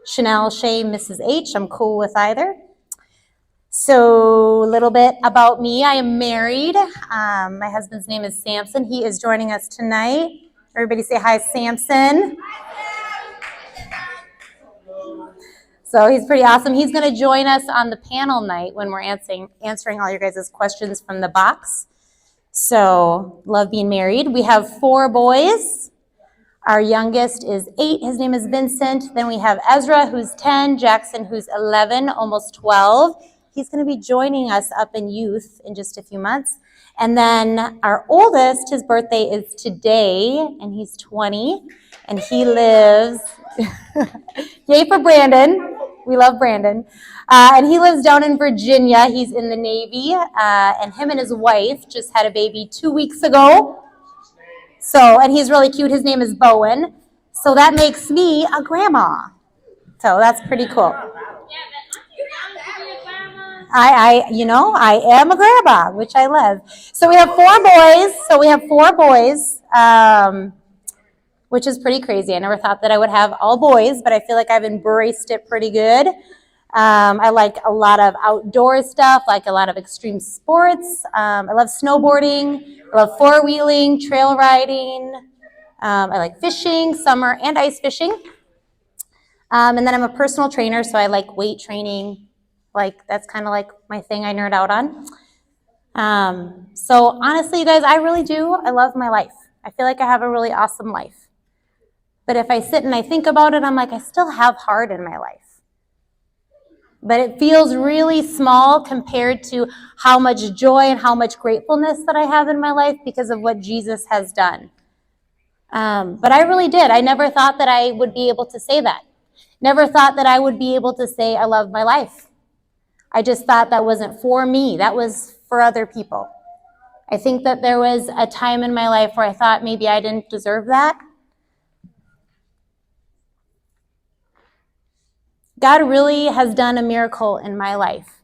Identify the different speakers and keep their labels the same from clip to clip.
Speaker 1: Shaynelle, Shay, Mrs. H. I'm cool with either. So a little bit about me. I am married. My husband's name is Samson. He is joining us tonight. Everybody say hi, Samson. So he's pretty awesome. He's going to join us on the panel night when we're answering all your guys' questions from the box. So love being married. We have 4 boys. Our youngest is 8. His name is Vincent. Then we have Ezra, who's 10, Jackson, who's 11, almost 12. He's going to be joining us up in youth in just a few months. And then our oldest, his birthday is today, and he's 20, and he lives, yay for Brandon. We love Brandon. And he lives down in Virginia. He's in the Navy, and him and his wife just had a baby 2 weeks ago. So, and he's really cute. His name is Bowen. So that makes me a grandma. So that's pretty cool. I am a grandma, which I love. So we have 4 boys. Which is pretty crazy. I never thought that I would have all boys, but I feel like I've embraced it pretty good. I like a lot of outdoor stuff, like a lot of extreme sports. I love snowboarding. I love 4-wheeling, trail riding. I like fishing, summer and ice fishing. And then I'm a personal trainer, so I like weight training. Like, that's kind of like my thing I nerd out on. So honestly, you guys, I really do. I love my life. I feel like I have a really awesome life. But if I sit and I think about it, I'm like, I still have hard in my life. But it feels really small compared to how much joy and how much gratefulness that I have in my life because of what Jesus has done. But I really did. I never thought that I would be able to say that. Never thought that I would be able to say I love my life. I just thought that wasn't for me. That was for other people. I think that there was a time in my life where I thought maybe I didn't deserve that. God really has done a miracle in my life.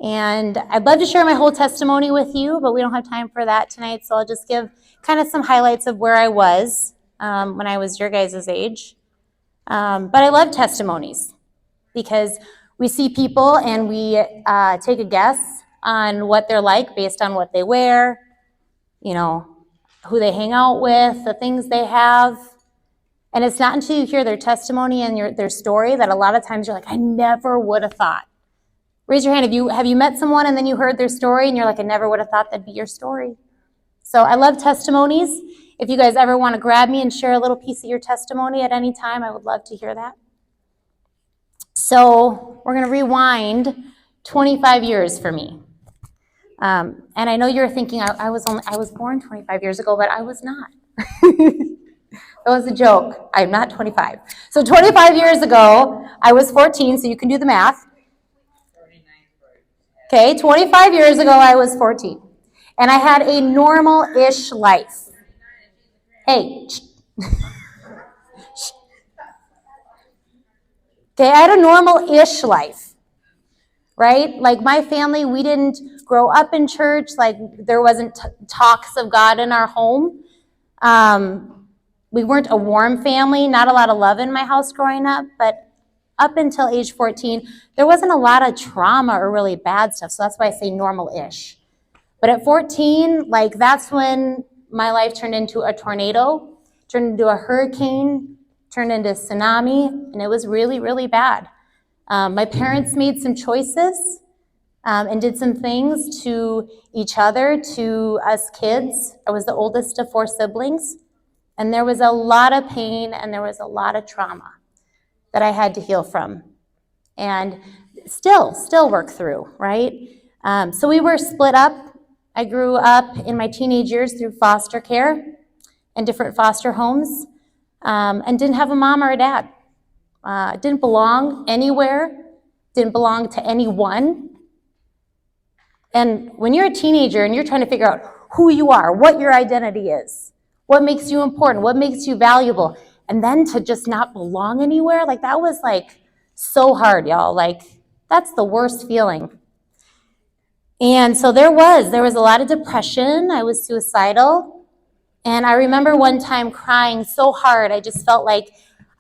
Speaker 1: And I'd love to share my whole testimony with you, but we don't have time for that tonight, so I'll just give kind of some highlights of where I was when I was your guys' age. But I love testimonies because we see people and we take a guess on what they're like based on what they wear, who they hang out with, the things they have. And it's not until you hear their testimony and their story that a lot of times you're like, I never would have thought. Raise your hand. Have you met someone and then you heard their story and you're like, I never would have thought that'd be your story. So I love testimonies. If you guys ever want to grab me and share a little piece of your testimony at any time, I would love to hear that. So we're going to rewind 25 years for me. And I know you're thinking I was born 25 years ago, but I was not. That was a joke. I'm not 25. So 25 years ago, I was 14, so you can do the math. Okay, 25 years ago, I was 14. And I had a normal-ish life. Hey. Okay, I had a normal-ish life. Right? Like my family, we didn't grow up in church. Like there wasn't talks of God in our home. We weren't a warm family, not a lot of love in my house growing up, but up until age 14, there wasn't a lot of trauma or really bad stuff, so that's why I say normal-ish. But at 14, like that's when my life turned into a tornado, turned into a hurricane, turned into a tsunami, and it was really, really bad. My parents made some choices and did some things to each other, to us kids. I was the oldest of 4 siblings. And there was a lot of pain and there was a lot of trauma that I had to heal from and still work through, right? So we were split up. I grew up in my teenage years through foster care and different foster homes and didn't have a mom or a dad. Didn't belong anywhere, didn't belong to anyone. And when you're a teenager and you're trying to figure out who you are, what your identity is, what makes you important? What makes you valuable? And then to just not belong anywhere, like that was like so hard, y'all. Like that's the worst feeling. And so there was a lot of depression. I was suicidal. And I remember one time crying so hard, I just felt like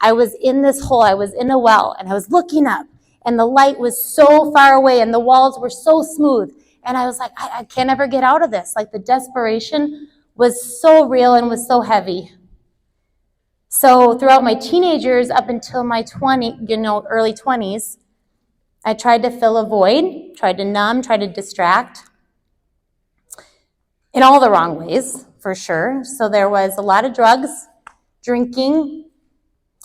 Speaker 1: I was in this hole, I was in a well, and I was looking up, and the light was so far away, and the walls were so smooth. And I was like, I can't ever get out of this. Like the desperation was so real and was so heavy. So throughout my teenage years, up until my early 20s, I tried to fill a void, tried to numb, tried to distract in all the wrong ways, for sure. So there was a lot of drugs, drinking,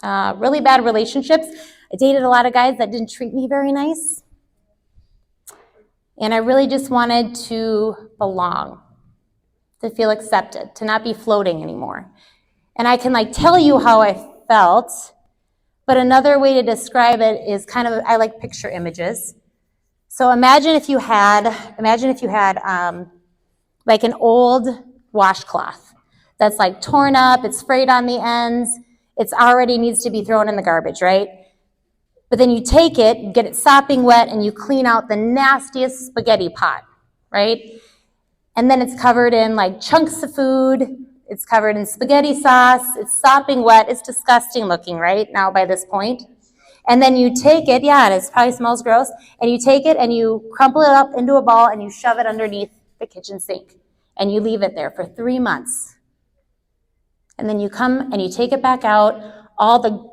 Speaker 1: really bad relationships. I dated a lot of guys that didn't treat me very nice. And I really just wanted to belong, to feel accepted, to not be floating anymore. And I can tell you how I felt, but another way to describe it is I like picture images. So imagine if you had like an old washcloth that's torn up, it's frayed on the ends, it's already needs to be thrown in the garbage, right? But then you take it, get it sopping wet, and you clean out the nastiest spaghetti pot, right? And then it's covered in chunks of food, it's covered in spaghetti sauce, it's sopping wet, it's disgusting looking, right, now by this point. And then you take it, yeah, it probably smells gross, and you take it and you crumple it up into a ball and you shove it underneath the kitchen sink. And you leave it there for 3 months. And then you come and you take it back out, all the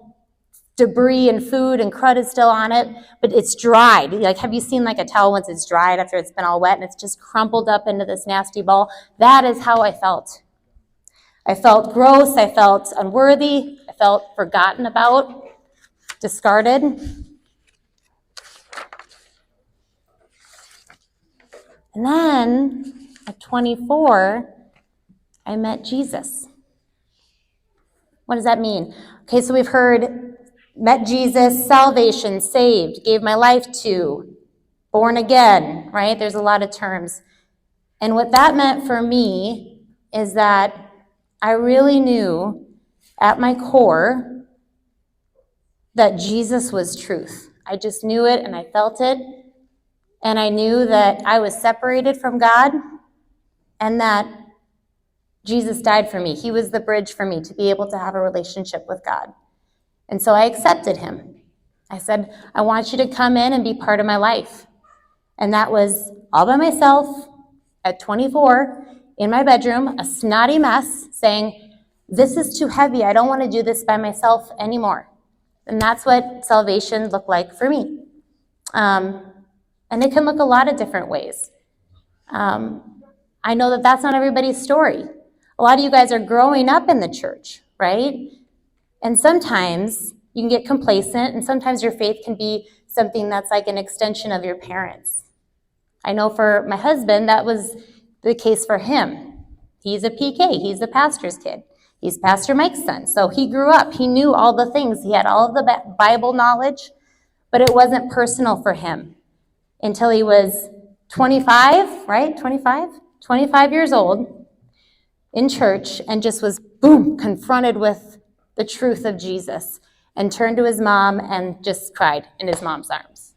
Speaker 1: debris and food and crud is still on it, but it's dried. Have you seen a towel once it's dried after it's been all wet and it's just crumpled up into this nasty ball? That is how I felt. I felt gross, I felt unworthy, I felt forgotten about, discarded. And then at 24, I met Jesus. What does that mean? Okay, so we've heard met Jesus, salvation, saved, gave my life to, born again, right? There's a lot of terms. And what that meant for me is that I really knew at my core that Jesus was truth. I just knew it and I felt it. And I knew that I was separated from God and that Jesus died for me. He was the bridge for me to be able to have a relationship with God. And so I accepted him. I said, I want you to come in and be part of my life. And that was all by myself at 24 in my bedroom, a snotty mess, saying, this is too heavy. I don't want to do this by myself anymore. And that's what salvation looked like for me. And it can look a lot of different ways. I know that that's not everybody's story. A lot of you guys are growing up in the church, right? And sometimes you can get complacent, and sometimes your faith can be something that's like an extension of your parents. I know for my husband, that was the case for him. He's a PK, he's a pastor's kid. He's Pastor Mike's son. So he grew up, he knew all the things, he had all of the Bible knowledge, but it wasn't personal for him until he was 25, right? 25 years old in church, and just was, boom, confronted with the truth of Jesus, and turned to his mom and just cried in his mom's arms.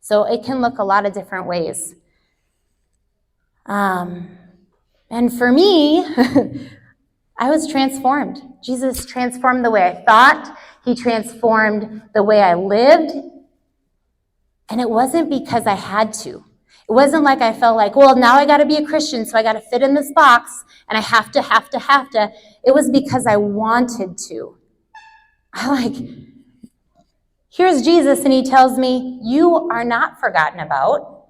Speaker 1: So it can look a lot of different ways. And for me, I was transformed. Jesus transformed the way I thought. He transformed the way I lived. And it wasn't because I had to. It wasn't like I felt like, well, now I got to be a Christian, so I got to fit in this box, and I have to. It was because I wanted to. Here's Jesus, and he tells me, you are not forgotten about.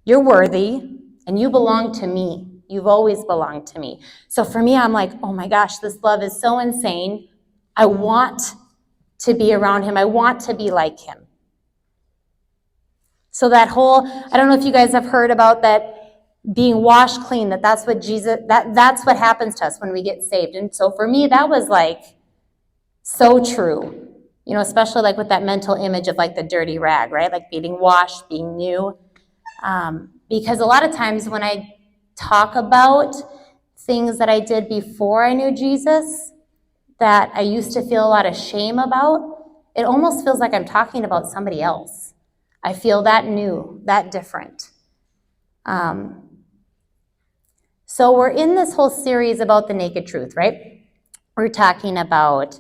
Speaker 1: You're worthy, and you belong to me. You've always belonged to me. So for me, I'm like, oh my gosh, this love is so insane. I want to be around him. I want to be like him. So that whole, I don't know if you guys have heard about that being washed clean, that's what Jesus, that's what happens to us when we get saved. And so for me, that was so true. Especially with that mental image of the dirty rag, right? Being washed, being new. Because a lot of times when I talk about things that I did before I knew Jesus, that I used to feel a lot of shame about, it almost feels like I'm talking about somebody else. I feel that new, that different. So we're in this whole series about the naked truth, right? We're talking about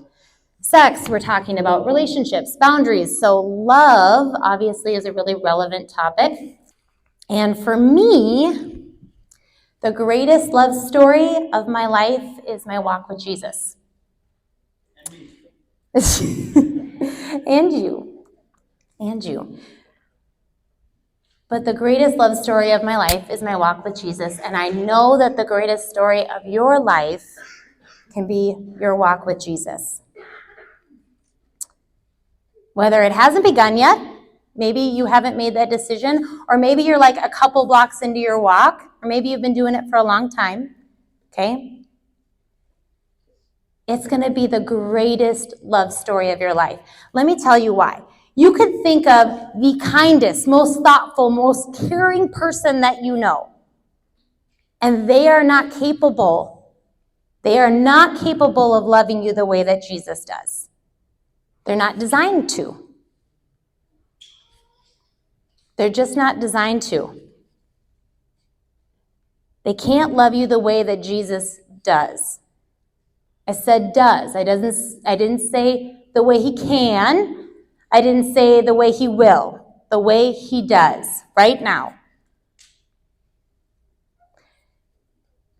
Speaker 1: sex, we're talking about relationships, boundaries. So love, obviously, is a really relevant topic. And for me, the greatest love story of my life is my walk with Jesus. And you. And you. But the greatest love story of my life is my walk with Jesus. And I know that the greatest story of your life can be your walk with Jesus. Whether it hasn't begun yet, maybe you haven't made that decision, or maybe you're like a couple blocks into your walk, or maybe you've been doing it for a long time, okay? It's going to be the greatest love story of your life. Let me tell you why. You could think of the kindest, most thoughtful, most caring person that you know, and they are not capable. They are not capable of loving you the way that Jesus does. They're not designed to. They're just not designed to. They can't love you the way that Jesus does. I said does. I didn't say the way he can. I didn't say the way he will. The way he does right now.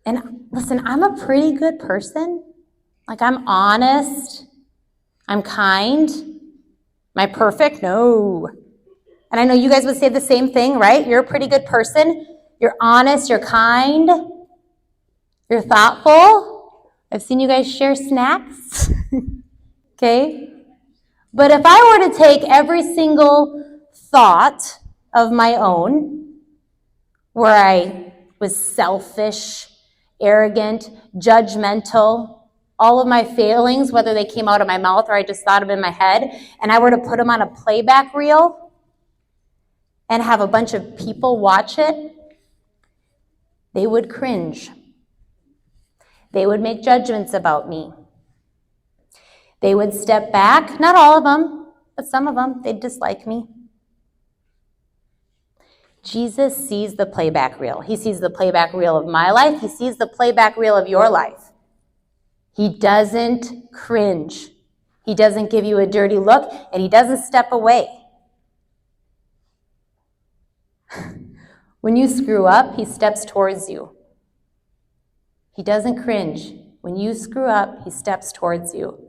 Speaker 1: And listen, I'm a pretty good person. Like, I'm honest. I'm kind. Am I perfect? No. And I know you guys would say the same thing, right? You're a pretty good person. You're honest. You're kind. You're thoughtful. I've seen you guys share snacks. Okay? But if I were to take every single thought of my own, where I was selfish, arrogant, judgmental, all of my failings, whether they came out of my mouth or I just thought them in my head, and I were to put them on a playback reel and have a bunch of people watch it, they would cringe. They would make judgments about me. They would step back, not all of them, but some of them, they'd dislike me. Jesus sees the playback reel. He sees the playback reel of my life. He sees the playback reel of your life. He doesn't cringe. He doesn't give you a dirty look, and he doesn't step away. When you screw up, he steps towards you. He doesn't cringe. When you screw up, he steps towards you.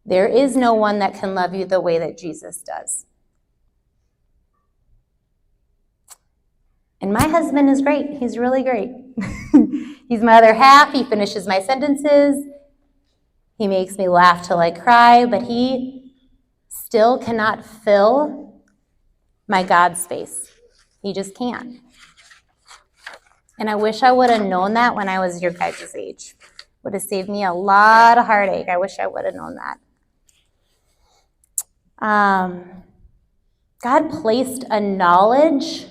Speaker 1: There is no one that can love you the way that Jesus does. And my husband is great. He's really great. He's my other half. He finishes my sentences. He makes me laugh till I cry, but he still cannot fill my God space. He just can't. And I wish I would have known that when I was your guys' age. Would have saved me a lot of heartache. I wish I would have known that. God placed a knowledge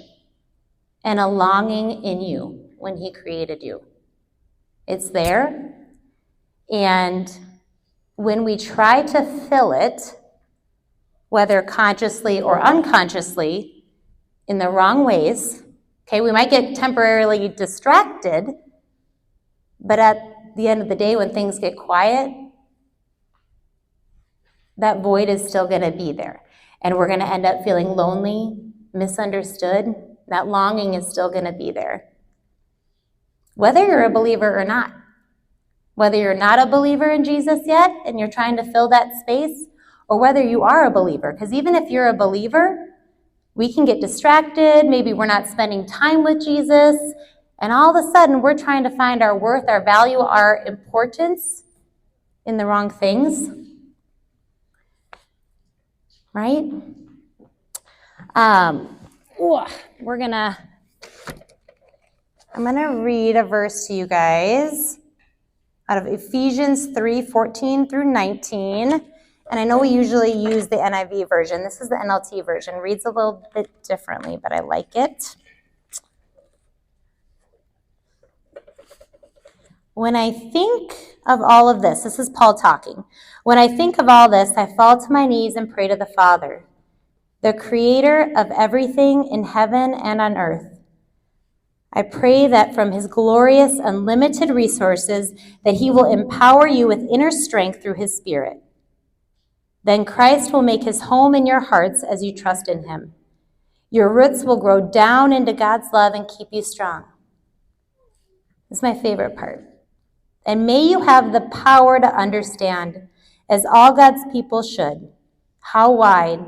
Speaker 1: and a longing in you when he created you. It's there. And when we try to fill it, whether consciously or unconsciously, in the wrong ways, okay, we might get temporarily distracted, but at the end of the day, when things get quiet, that void is still going to be there. And we're going to end up feeling lonely, misunderstood. That longing is still going to be there. Whether you're a believer or not. Whether you're not a believer in Jesus yet and you're trying to fill that space, or whether you are a believer. Because even if you're a believer, we can get distracted. Maybe we're not spending time with Jesus. And all of a sudden, we're trying to find our worth, our value, our importance in the wrong things. Right? I'm going to read a verse to you guys out of Ephesians 3:14 through 19. And I know we usually use the NIV version. This is the NLT version. It reads a little bit differently, but I like it. When I think of all of this, this is Paul talking. When I think of all this, I fall to my knees and pray to the Father, the creator of everything in heaven and on earth. I pray that from his glorious, unlimited resources, that he will empower you with inner strength through his Spirit. Then Christ will make his home in your hearts as you trust in him. Your roots will grow down into God's love and keep you strong. This is my favorite part. And may you have the power to understand, as all God's people should, how wide,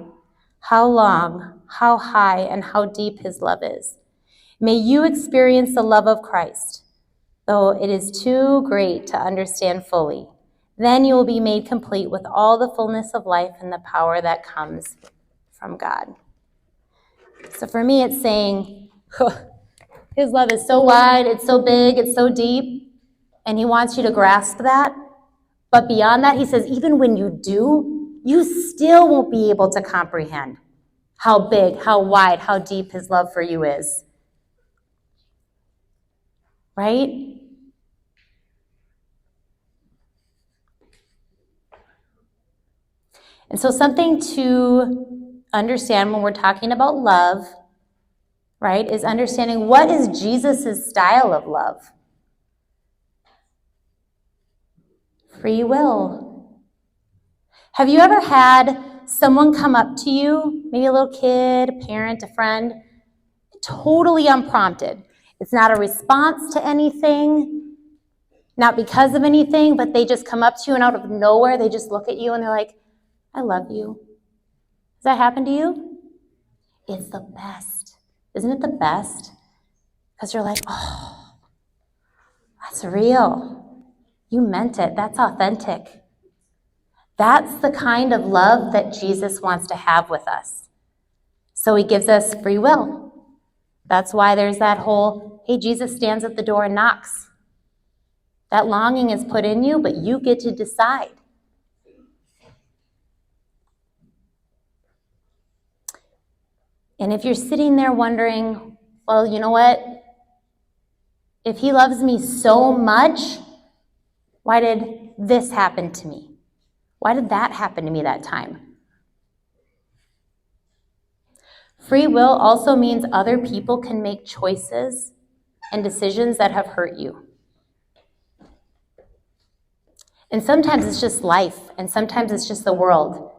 Speaker 1: how long, how high, and how deep his love is. May you experience the love of Christ, though it is too great to understand fully. Then you will be made complete with all the fullness of life and the power that comes from God. So for me, it's saying, his love is so wide, it's so big, it's so deep, and he wants you to grasp that. But beyond that, he says, even when you do, you still won't be able to comprehend how big, how wide, how deep his love for you is. Right? And so something to understand when we're talking about love, right, is understanding what is Jesus' style of love. Free will. Have you ever had someone come up to you, maybe a little kid, a parent, a friend, totally unprompted? It's not a response to anything, not because of anything, but they just come up to you and out of nowhere, they just look at you and they're like, I love you. Has that happened to you? It's the best. Isn't it the best? Because you're like, oh, that's real. You meant it. That's authentic. That's the kind of love that Jesus wants to have with us. So he gives us free will. That's why there's that whole, hey, Jesus stands at the door and knocks. That longing is put in you, but you get to decide. And if you're sitting there wondering, well, you know what? If he loves me so much, why did this happen to me? Why did that happen to me that time? Free will also means other people can make choices and decisions that have hurt you. And sometimes it's just life, and sometimes it's just the world.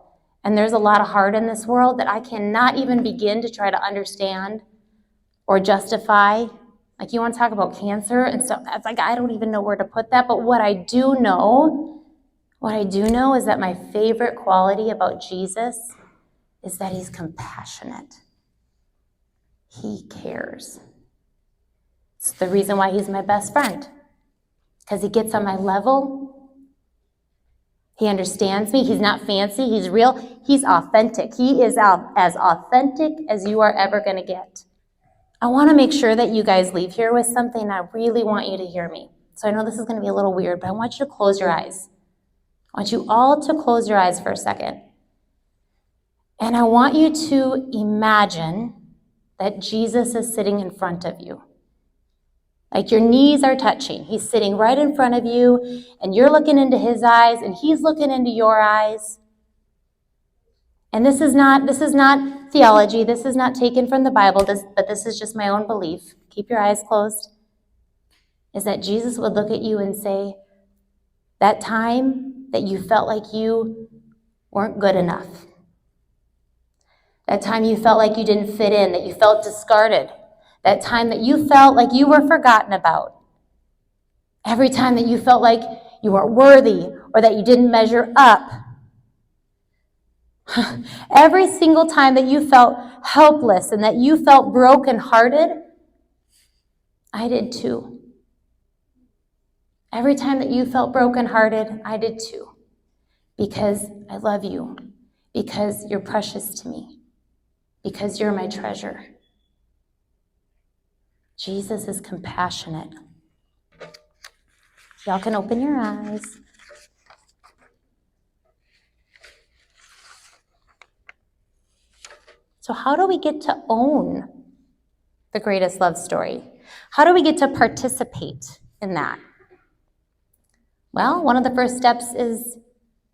Speaker 1: And there's a lot of heart in this world that I cannot even begin to try to understand or justify. Like, you want to talk about cancer and stuff, it's like I don't even know where to put that. But what I do know is that my favorite quality about Jesus is that he's compassionate. He cares. It's the reason why he's my best friend, because he gets on my level. He understands me. He's not fancy. He's real. He's authentic. He is as authentic as you are ever going to get. I want to make sure that you guys leave here with something. I really want you to hear me. So I know this is going to be a little weird, but I want you to close your eyes. I want you all to close your eyes for a second. And I want you to imagine that Jesus is sitting in front of you. Like your knees are touching. He's sitting right in front of you, and you're looking into his eyes, and he's looking into your eyes. And this is not theology. This is not taken from the Bible, but this is just my own belief. Keep your eyes closed. Is that Jesus would look at you and say, that time that you felt like you weren't good enough, that time you felt like you didn't fit in, that you felt discarded, that time that you felt like you were forgotten about, every time that you felt like you weren't worthy or that you didn't measure up, every single time that you felt helpless and that you felt brokenhearted, I did too. Every time that you felt brokenhearted, I did too. Because I love you. Because you're precious to me. Because you're my treasure. Jesus is compassionate. Y'all can open your eyes. So how do we get to own the greatest love story? How do we get to participate in that? Well, one of the first steps is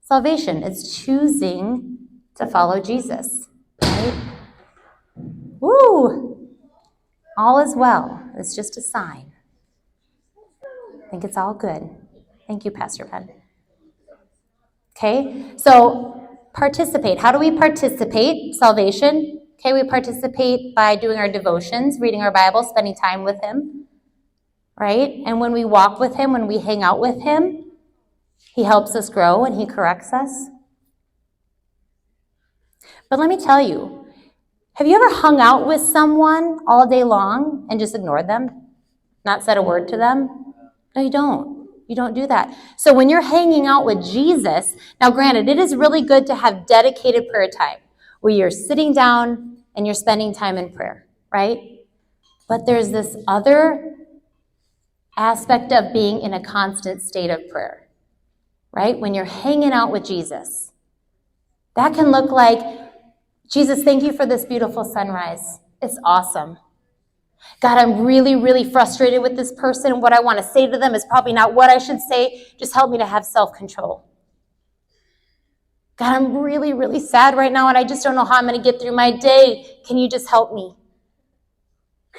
Speaker 1: salvation. It's choosing to follow Jesus, right? Woo! All is well. It's just a sign. I think it's all good. Thank you, Pastor Ben. Okay, so participate. How do we participate? Salvation. Okay, we participate by doing our devotions, reading our Bible, spending time with him, right? And when we walk with him, when we hang out with him, he helps us grow and he corrects us. But let me tell you, have you ever hung out with someone all day long and just ignored them? Not said a word to them? No, you don't. You don't do that. So when you're hanging out with Jesus, now granted, it is really good to have dedicated prayer time where you're sitting down and you're spending time in prayer, right? But there's this other aspect of being in a constant state of prayer, right? When you're hanging out with Jesus, that can look like, Jesus, thank you for this beautiful sunrise. It's awesome. God, I'm really, really frustrated with this person. What I want to say to them is probably not what I should say. Just help me to have self-control. God, I'm really, really sad right now, and I just don't know how I'm going to get through my day. Can you just help me?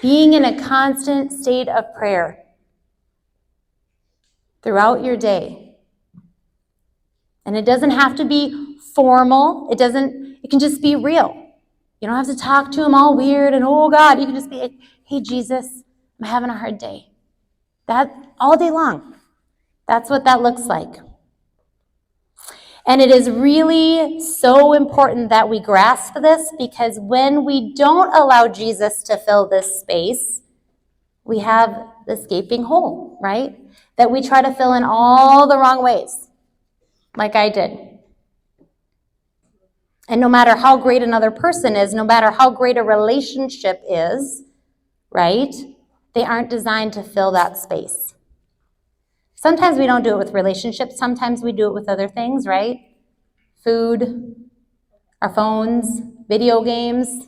Speaker 1: Being in a constant state of prayer throughout your day. And it doesn't have to be formal. It can just be real. You don't have to talk to him all weird and, oh God, you can just be like, hey Jesus, I'm having a hard day. That all day long. That's what that looks like. And it is really so important that we grasp this, because when we don't allow Jesus to fill this space, we have this gaping hole, right? That we try to fill in all the wrong ways, like I did. And no matter how great another person is, no matter how great a relationship is, right, they aren't designed to fill that space. Sometimes we don't do it with relationships. Sometimes we do it with other things, right? Food, our phones, video games.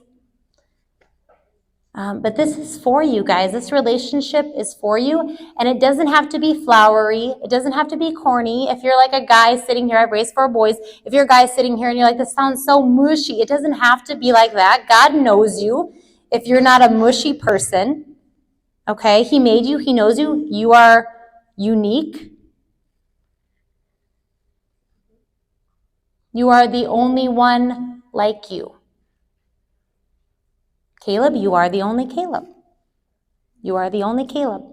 Speaker 1: But this is for you guys. This relationship is for you. And it doesn't have to be flowery. It doesn't have to be corny. If you're like a guy sitting here, I've raised 4 boys. If you're a guy sitting here and you're like, this sounds so mushy, it doesn't have to be like that. God knows you. If you're not a mushy person, okay, he made you, he knows you, you are unique. You are the only one like you. Caleb, you are the only Caleb. You are the only Caleb.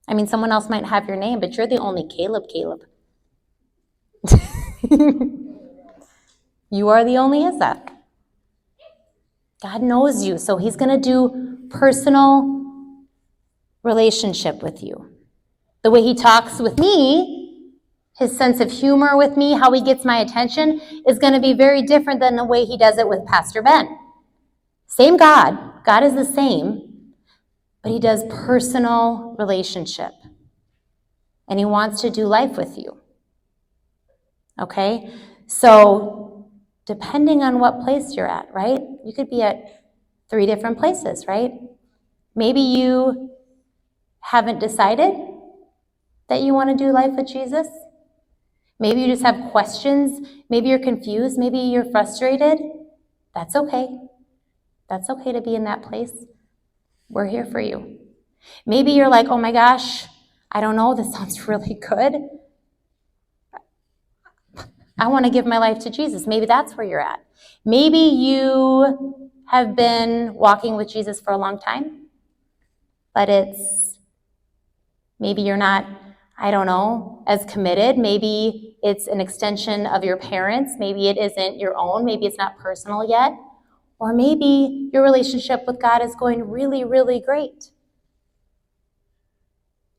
Speaker 1: I mean, someone else might have your name, but you're the only Caleb. You are the only Isaac. God knows you, so he's going to do personal relationship with you. The way he talks with me, his sense of humor with me, how he gets my attention, is going to be very different than the way he does it with Pastor Ben. Same God. God is the same, but he does personal relationship. And he wants to do life with you. Okay? So, depending on what place you're at, right? You could be at 3 different places, right? Maybe you haven't decided that you want to do life with Jesus. Maybe you just have questions. Maybe you're confused. Maybe you're frustrated. That's okay. That's okay to be in that place. We're here for you. Maybe you're like, oh my gosh, I don't know, this sounds really good. I want to give my life to Jesus. Maybe that's where you're at. Maybe you have been walking with Jesus for a long time, but maybe you're not, I don't know, as committed. Maybe it's an extension of your parents. Maybe it isn't your own. Maybe it's not personal yet. Or maybe your relationship with God is going really, really great.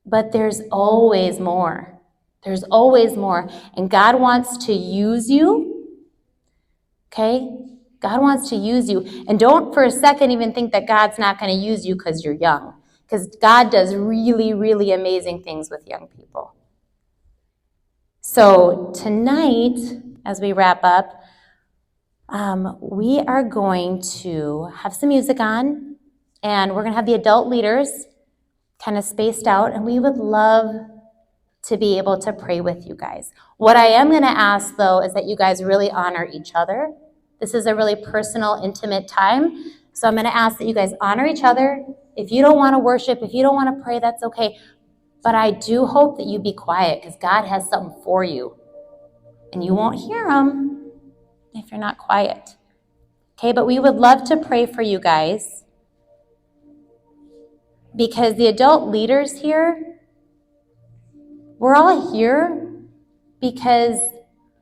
Speaker 1: But there's always more. There's always more. And God wants to use you. Okay? God wants to use you. And don't for a second even think that God's not going to use you because you're young. Because God does really, really amazing things with young people. So tonight, as we wrap up, we are going to have some music on, and we're going to have the adult leaders kind of spaced out, and we would love to be able to pray with you guys. What I am going to ask, though, is that you guys really honor each other. This is a really personal, intimate time, so I'm going to ask that you guys honor each other. If you don't want to worship, if you don't want to pray, that's okay, but I do hope that you be quiet, because God has something for you, and you won't hear him, if you're not quiet. Okay, but we would love to pray for you guys because the adult leaders here, we're all here because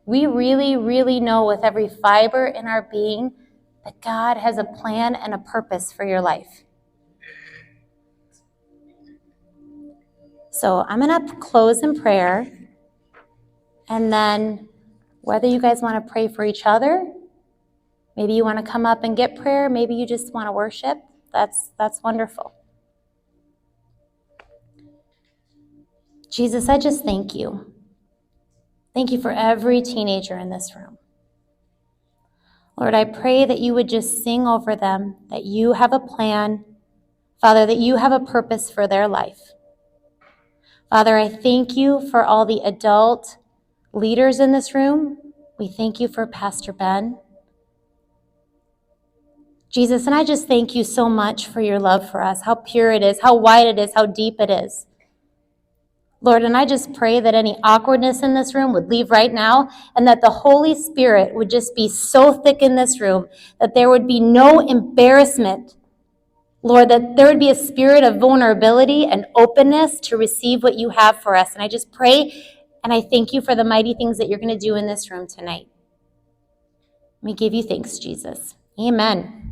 Speaker 1: we really, really know with every fiber in our being that God has a plan and a purpose for your life. So I'm going to close in prayer, and then whether you guys want to pray for each other, maybe you want to come up and get prayer, maybe you just want to worship, that's wonderful. Jesus, I just thank you. Thank you for every teenager in this room. Lord, I pray that you would just sing over them, that you have a plan, Father, that you have a purpose for their life. Father, I thank you for all the adult leaders in this room. We thank you for Pastor Ben. Jesus, and I just thank you so much for your love for us, how pure it is, how wide it is, how deep it is. Lord, and I just pray that any awkwardness in this room would leave right now, and that the Holy Spirit would just be so thick in this room that there would be no embarrassment. Lord, that there would be a spirit of vulnerability and openness to receive what you have for us. And I just pray and I thank you for the mighty things that you're going to do in this room tonight. We give you thanks, Jesus. Amen.